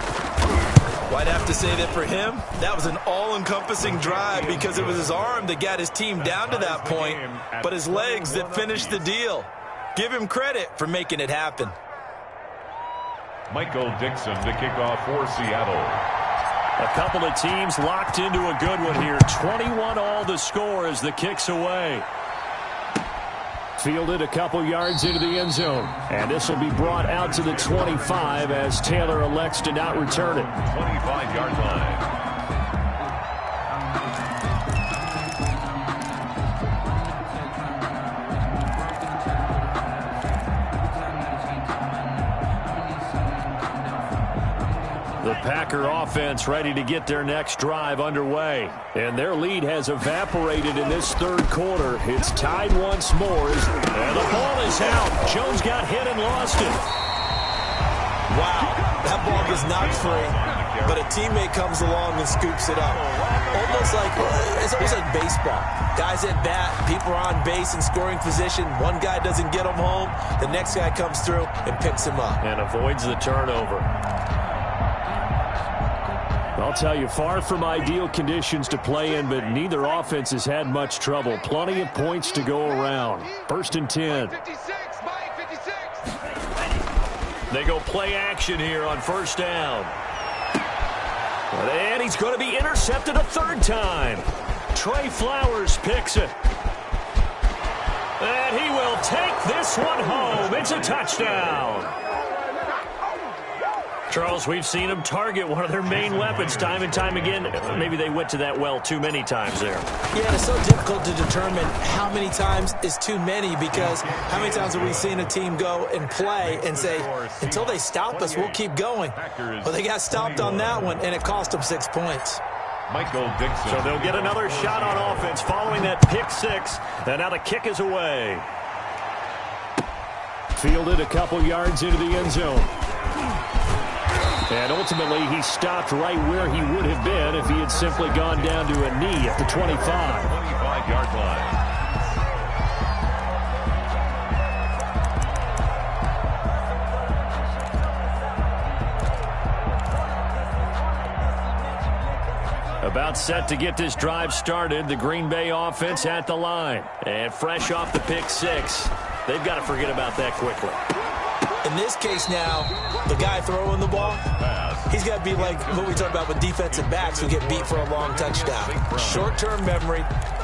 Well, I'd have to say that for him, that was an all-encompassing drive because it was his arm that got his team down to that point, but his legs that finished the deal. Give him credit for making it happen. Michael Dixon to kick off for Seattle. A couple of teams locked into a good one here. 21-all the score as the kick's away. Fielded a couple yards into the end zone. And this will be brought out to the 25 as Taylor elects to not return it. 25-yard line. The Packer offense ready to get their next drive underway. And their lead has evaporated in this 3rd quarter. It's tied once more. And the ball is out. Jones got hit and lost it. Wow, that ball gets knocked free, but a teammate comes along and scoops it up. It's almost like baseball. Guys at bat, people are on base in scoring position. One guy doesn't get him home. The next guy comes through and picks him up. And avoids the turnover. I'll tell you, far from ideal conditions to play in, but neither offense has had much trouble. Plenty of points to go around. 1st and 10. They go play action here on 1st down. And he's going to be intercepted a 3rd time. Trey Flowers picks it. And he will take this one home. It's a touchdown. Charles, we've seen them target one of their main weapons time and time again. Maybe they went to that well too many times there. Yeah, it's so difficult to determine how many times is too many because how many times have we seen a team go and play and say, until they stop us, we'll keep going. Well, they got stopped on that one, and it cost them 6 points. Michael Dixon. So they'll get another shot on offense following that pick 6, and now the kick is away. Fielded a couple yards into the end zone. And ultimately, he stopped right where he would have been if he had simply gone down to a knee at the 25. 25-yard line. About set to get this drive started, the Green Bay offense at the line. And fresh off the pick six, they've got to forget about that quickly. In this case now, the guy throwing the ball, he's got to be like what we talk about with defensive backs who get beat for a long touchdown. Short-term memory,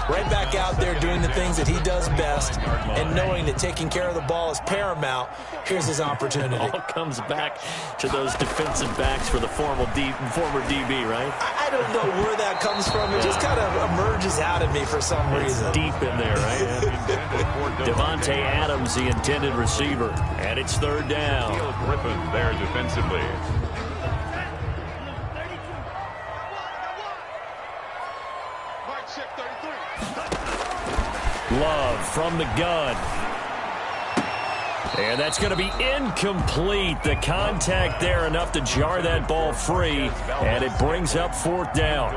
right back out there doing the things that he does best, and knowing that taking care of the ball is paramount. Here's his opportunity. All comes back to those defensive backs for the former DB, right? I don't know where that comes from. It just kind of emerges out of me for some reason. It's deep in there, right? Devontae Adams, the intended receiver, and it's third down. Griffin there defensively. Love from the gun. And that's going to be incomplete. The contact there enough to jar that ball free, and it brings up fourth down.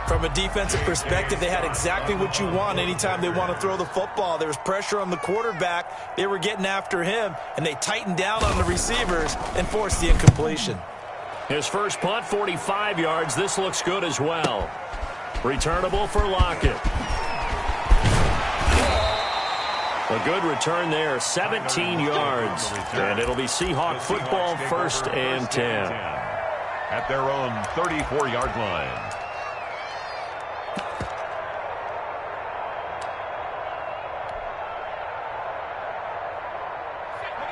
From a defensive perspective, they had exactly what you want anytime they want to throw the football. There was pressure on the quarterback. They were getting after him, and they tightened down on the receivers and forced the incompletion. His first punt, 45 yards. This looks good as well. Returnable for Lockett. A good return there, 17 yards. And it'll be Seahawk football, first and 10. At their own 34-yard line.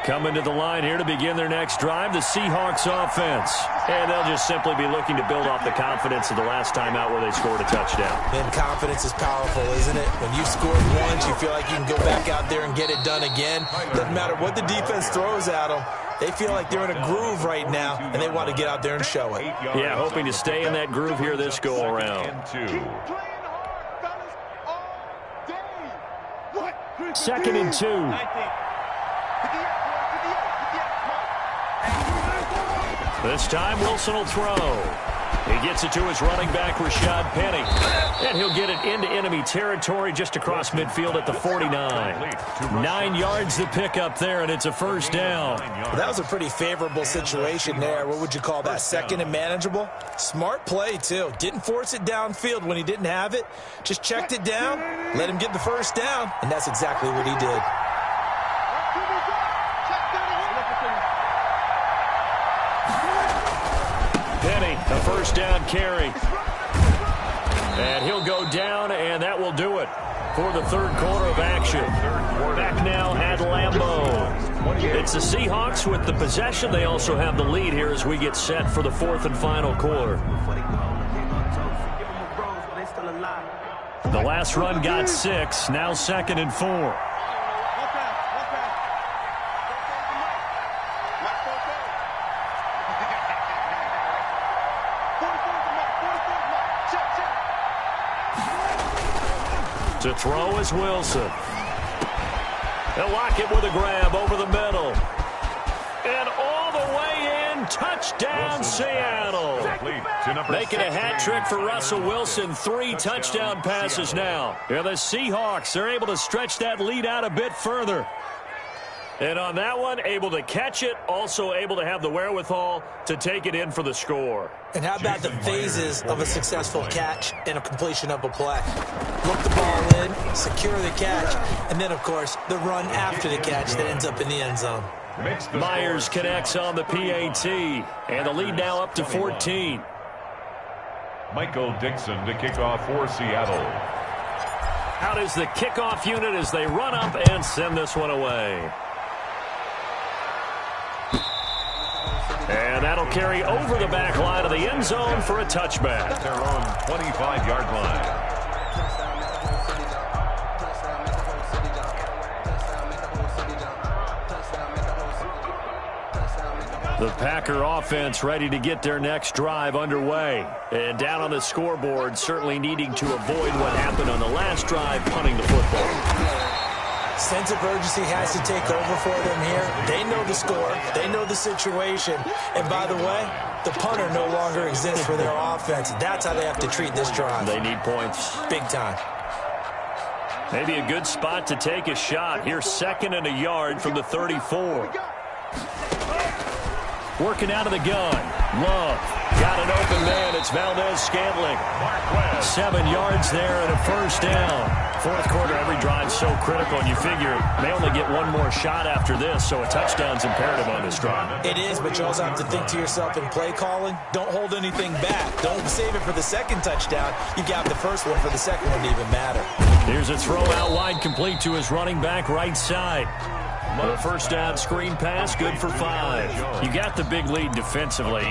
Coming to the line here to begin their next drive, the Seahawks offense. And they'll just simply be looking to build off the confidence of the last time out where they scored a touchdown. And confidence is powerful, isn't it? When you scored once, you feel like you can go back out there and get it done again. Doesn't matter what the defense throws at them. They feel like they're in a groove right now, and they want to get out there and show it. Yeah, hoping to stay in that groove here this go-around. Second and 2. This time, Wilson will throw. He gets it to his running back, Rashad Penny. And he'll get it into enemy territory just across midfield at the 49. 9 yards to pick up there, and it's a first down. Well, that was a pretty favorable situation there. What would you call that? Second and manageable? Smart play, too. Didn't force it downfield when he didn't have it. Just checked it down, let him get the first down, and that's exactly what he did. Penny, a first down carry. And he'll go down, and that will do it for the third quarter of action. Back now at Lambeau. It's the Seahawks with the possession. They also have the lead here as we get set for the fourth and final quarter. The last run got 6, now second and 4. To throw is Wilson. They'll lock it with a grab over the middle. And all the way in, touchdown Seattle. Making a hat trick for Russell Wilson. 3 touchdown passes now. And the Seahawks are able to stretch that lead out a bit further. And on that one, able to catch it, also able to have the wherewithal to take it in for the score. And how about the phases of a successful catch and a completion of a play? Look the ball in, secure the catch, and then, of course, the run after the catch that ends up in the end zone. Myers connects on the PAT, and the lead now up to 14. Michael Dixon to kick off for Seattle. Out is the kickoff unit as they run up and send this one away. And that'll carry over the back line of the end zone for a touchback. Their own 25-yard line. The Packer offense ready to get their next drive underway. And down on the scoreboard, certainly needing to avoid what happened on the last drive, punting the football. Sense of urgency has to take over for them here. They know the score. They know the situation. And by the way, the punter no longer exists for their offense. That's how they have to treat this drive. They need points. Big time. Maybe a good spot to take a shot. Here's 2nd and a yard from the 34. Working out of the gun. Love. Got an open man. It's Valdez-Scantling. 7 yards there and a first down. Fourth quarter, every drive's so critical, and you figure they only get one more shot after this, so a touchdown's imperative on this drive. It is, but you also have to think to yourself in play calling, don't hold anything back. Don't save it for the second touchdown. You got the first one for the second one to even matter. Here's a throw out wide, complete to his running back right side. A first down screen pass, good for 5. You got the big lead defensively.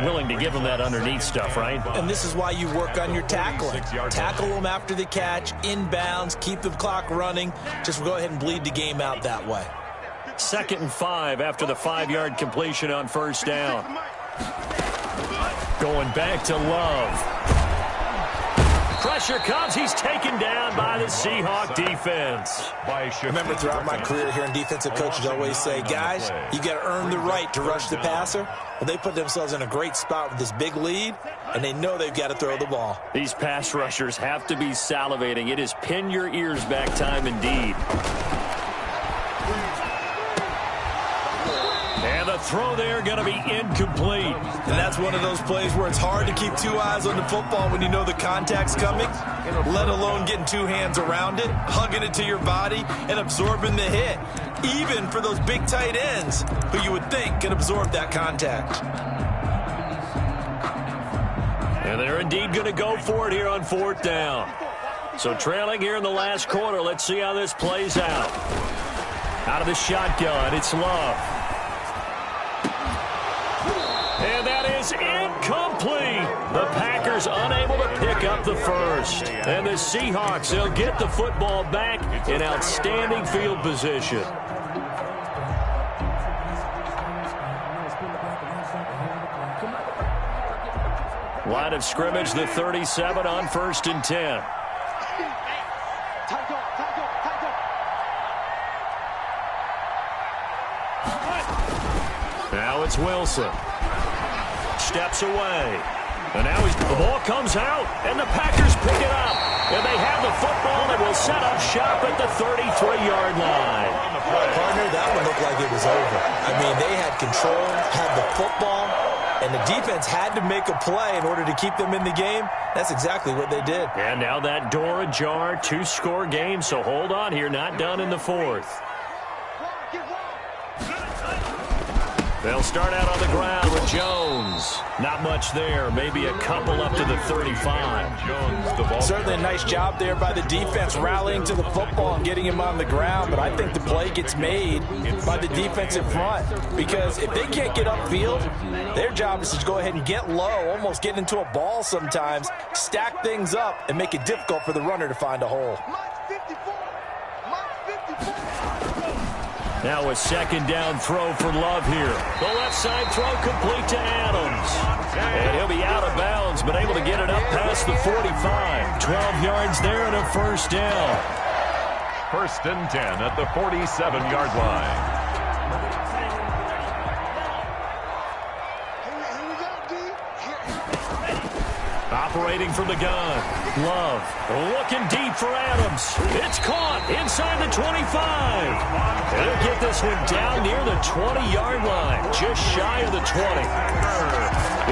Willing to give them that underneath stuff, right? And this is why you work on your tackling. Tackle them after the catch, inbounds, keep the clock running. Just go ahead and bleed the game out that way. 2nd and 5 after the 5-yard completion on first down. Going back to Love. Pressure comes. He's taken down by the Seahawk defense. Remember, throughout my career here in defensive coaches always say, guys, you got to earn the right to rush the passer. Well, they put themselves in a great spot with this big lead, and they know they've got to throw the ball. These pass rushers have to be salivating. It is pin your ears back time indeed. And the throw there going to be incomplete. And that's one of those plays where it's hard to keep 2 eyes on the football when you know the contact's coming, let alone getting 2 hands around it, hugging it to your body, and absorbing the hit, even for those big tight ends who you would think can absorb that contact. And they're indeed going to go for it here on 4th down. So trailing here in the last quarter, let's see how this plays out. Out of the shotgun, it's Love. And that is incomplete. The Packers unable to pick up the first. And the Seahawks, they'll get the football back in outstanding field position. Line of scrimmage, the 37 on 1st and 10. Now it's Wilson. Steps away. And now the ball comes out, and the Packers pick it up. And they have the football and will set up shop at the 33-yard line. Partner, that one looked like it was over. I mean, they had control, had the football, and the defense had to make a play in order to keep them in the game. That's exactly what they did. And now that door ajar, 2-score game, so hold on here, not done in the 4th. They'll start out on the ground with Jones. Not much there. Maybe a couple up to the 35. Jones, the ball. Certainly a nice job there by the defense rallying to the football and getting him on the ground. But I think the play gets made by the defensive front. Because if they can't get upfield, their job is to go ahead and get low, almost get into a ball sometimes, stack things up, and make it difficult for the runner to find a hole. Now a 2nd down throw for Love here. The left side throw complete to Adams. And he'll be out of bounds, but able to get it up past the 45. 12 yards there and a first down. 1st and 10 at the 47-yard line. Operating from the gun. Love looking deep for Adams. It's caught inside the 25. They'll get this one down near the 20-yard line, just shy of the 20.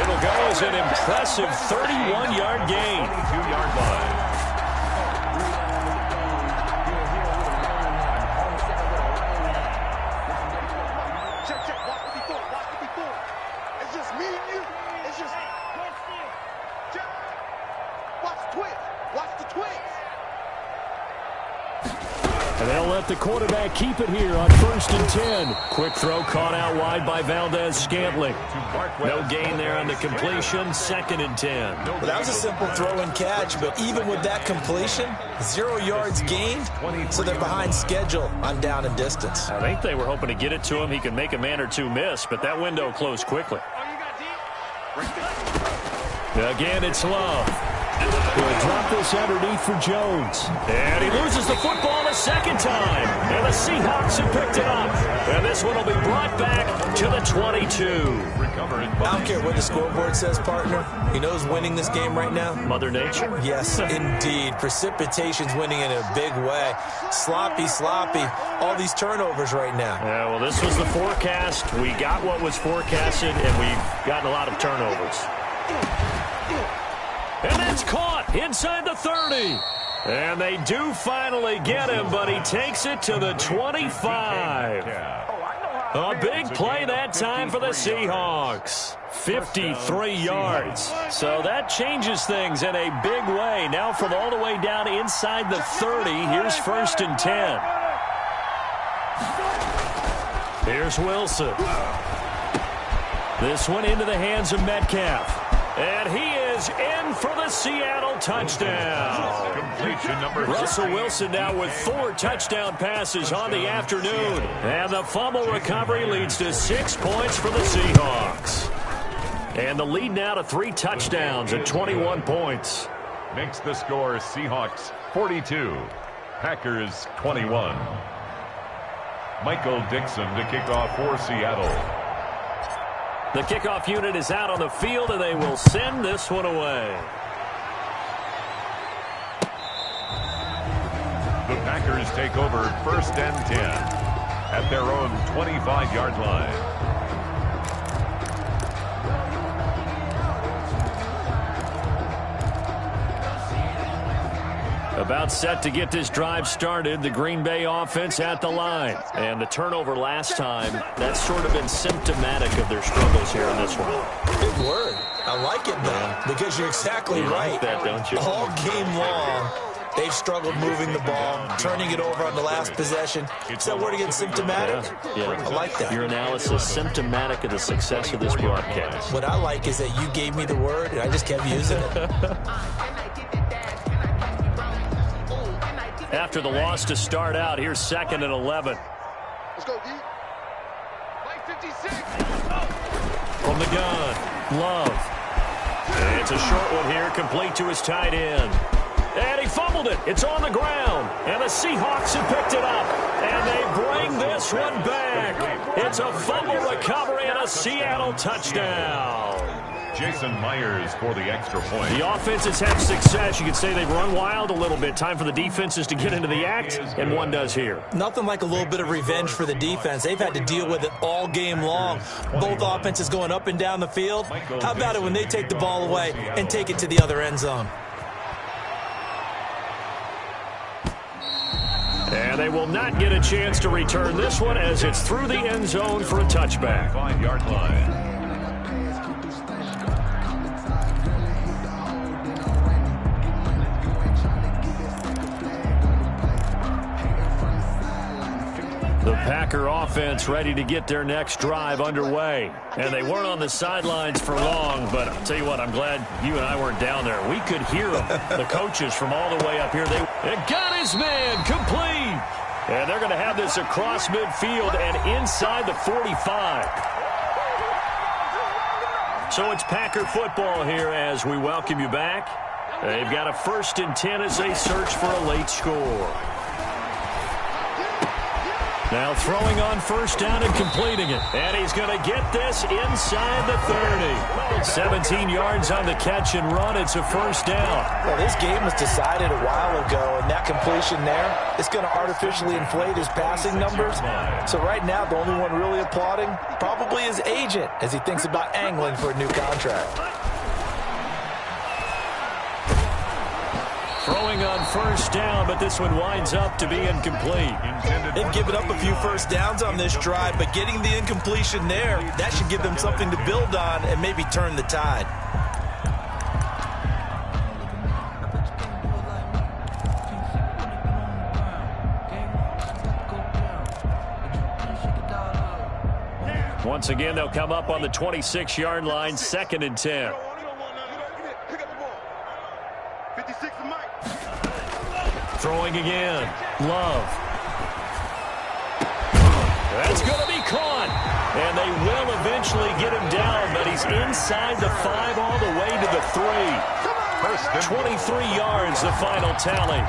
It'll go as an impressive 31-yard gain. 22-yard line. And they'll let the quarterback keep it here on 1st and 10. Quick throw caught out wide by Valdez-Scantling. No gain there on the completion. 2nd and 10. Well, that was a simple throw and catch, but even with that completion, 0 yards gained, so they're behind schedule on down and distance. I think they were hoping to get it to him. He could make a man or two miss, but that window closed quickly. Again, it's Love. He'll drop this underneath for Jones. And he loses the football a second time. And the Seahawks have picked it up. And this one will be brought back to the 22. I don't care what the scoreboard says, partner. You know who's winning this game right now? Mother Nature? Yes, indeed. Precipitation's winning in a big way. Sloppy. All these turnovers right now. Yeah, well, this was the forecast. We got what was forecasted, and we've gotten a lot of turnovers. And that's caught inside the 30. And they do finally get him, but he takes it to the 25. A big play that time for the Seahawks. 53 yards. So that changes things in a big way. Now from all the way down inside the 30, here's 1st and 10. Here's Wilson. This one into the hands of Metcalf. And he is in for the Seattle touchdown. Russell Wilson now with 4 touchdown passes on the afternoon. And the fumble recovery leads to 6 points for the Seahawks. And the lead now to 3 touchdowns at 21 points. Makes the score Seahawks 42, Packers 21. Michael Dixon to kick off for Seattle. The kickoff unit is out on the field, and they will send this one away. The Packers take over 1st and 10 at their own 25-yard line. About set to get this drive started, the Green Bay offense at the line. And the turnover last time, that's sort of been symptomatic of their struggles here in this one. Big word. I like it, though, because you're exactly right. Like that, don't you? All game long, they've struggled moving the ball, turning it over on the last possession. Is that word again, symptomatic? Yeah. I like that. Your analysis, symptomatic of the success of this broadcast. What I like is that you gave me the word, and I just kept using it. After the loss to start out, here's 2nd and 11. Let's go, D. 56. From the gun, Love. And it's a short one here, complete to his tight end. And he fumbled it. It's on the ground. And the Seahawks have picked it up. And they bring this one back. It's a fumble recovery and a Seattle touchdown. Jason Myers for the extra point. The offenses have success. You could say they've run wild a little bit. Time for the defenses to get into the act, and one does here. Nothing like a little bit of revenge for the defense. They've had to deal with it all game long. Both offenses going up and down the field. How about it when they take the ball away and take it to the other end zone? And they will not get a chance to return this one as it's through the end zone for a touchback. 5-yard line. The Packer offense ready to get their next drive underway. And they weren't on the sidelines for long, but I'll tell you what, I'm glad you and I weren't down there. We could hear them, the coaches from all the way up here. They got his man complete. And they're going to have this across midfield and inside the 45. So it's Packer football here as we welcome you back. They've got a 1st and 10 as they search for a late score. Now throwing on 1st down and completing it. And he's going to get this inside the 30. 17 yards on the catch and run. It's a 1st down. Well, this game was decided a while ago, and that completion there is going to artificially inflate his passing numbers. So right now, the only one really applauding probably his agent as he thinks about angling for a new contract. Throwing on 1st down, but this one winds up to be incomplete. They've given up a few 1st downs on this drive, but getting the incompletion there, that should give them something to build on and maybe turn the tide. Once again, they'll come up on the 26-yard line, 2nd and 10. Throwing again. Love. That's going to be caught. And they will eventually get him down, but he's inside the 5 all the way to the 3. First and 23 yards, the final tally.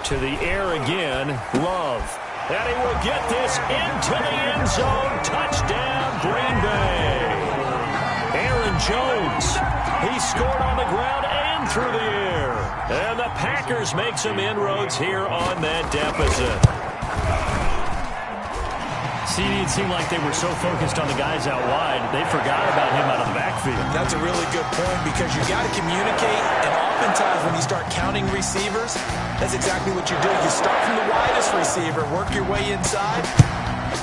To the air again, Love. And he will get this into the end zone. Touchdown, Green Bay. Aaron Jones. He scored on the ground and through the air. And the Packers make some inroads here on that deficit. CD, it seemed like they were so focused on the guys out wide, they forgot about him out of the backfield. That's a really good point because you got to communicate, and oftentimes when you start counting receivers, that's exactly what you do. You start from the widest receiver, work your way inside.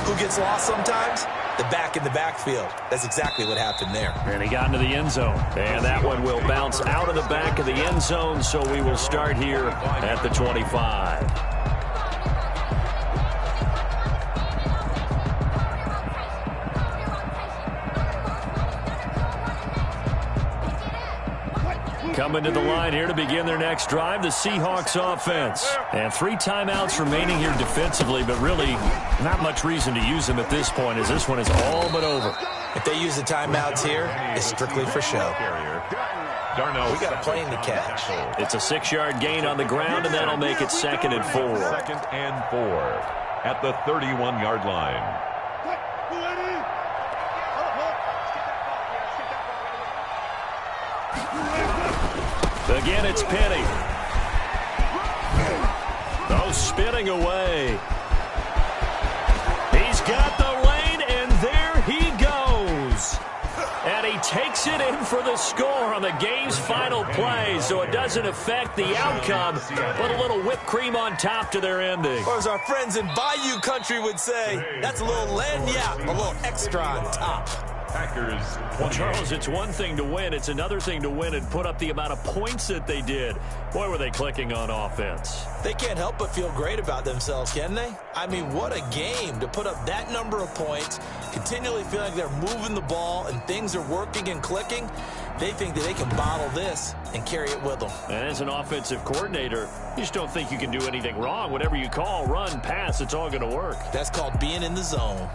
Who gets lost sometimes? The back in the backfield. That's exactly what happened there. And he got into the end zone. And that one will bounce out of the back of the end zone, so we will start here at the 25. Coming to the line here to begin their next drive, the Seahawks offense. And 3 timeouts remaining here defensively, but really not much reason to use them at this point as this one is all but over. If they use the timeouts here, it's strictly for show. We got a plane to catch. It's a 6-yard gain on the ground, and that'll make it 2nd and 4. 2nd and 4 at the 31-yard line. Again, it's Penny. Oh, spinning away. He's got the lane, and there he goes. And he takes it in for the score on the game's final play, so it doesn't affect the outcome, but a little whipped cream on top to their ending. Or as our friends in Bayou Country would say, that's a little lagniappe, a little extra on top. Packers. Well, Charles, it's one thing to win. It's another thing to win and put up the amount of points that they did. Boy, were they clicking on offense. They can't help but feel great about themselves, can they? I mean, what a game to put up that number of points, continually feel like they're moving the ball and things are working and clicking. They think that they can bottle this and carry it with them. And as an offensive coordinator, you just don't think you can do anything wrong. Whatever you call, run, pass, it's all going to work. That's called being in the zone.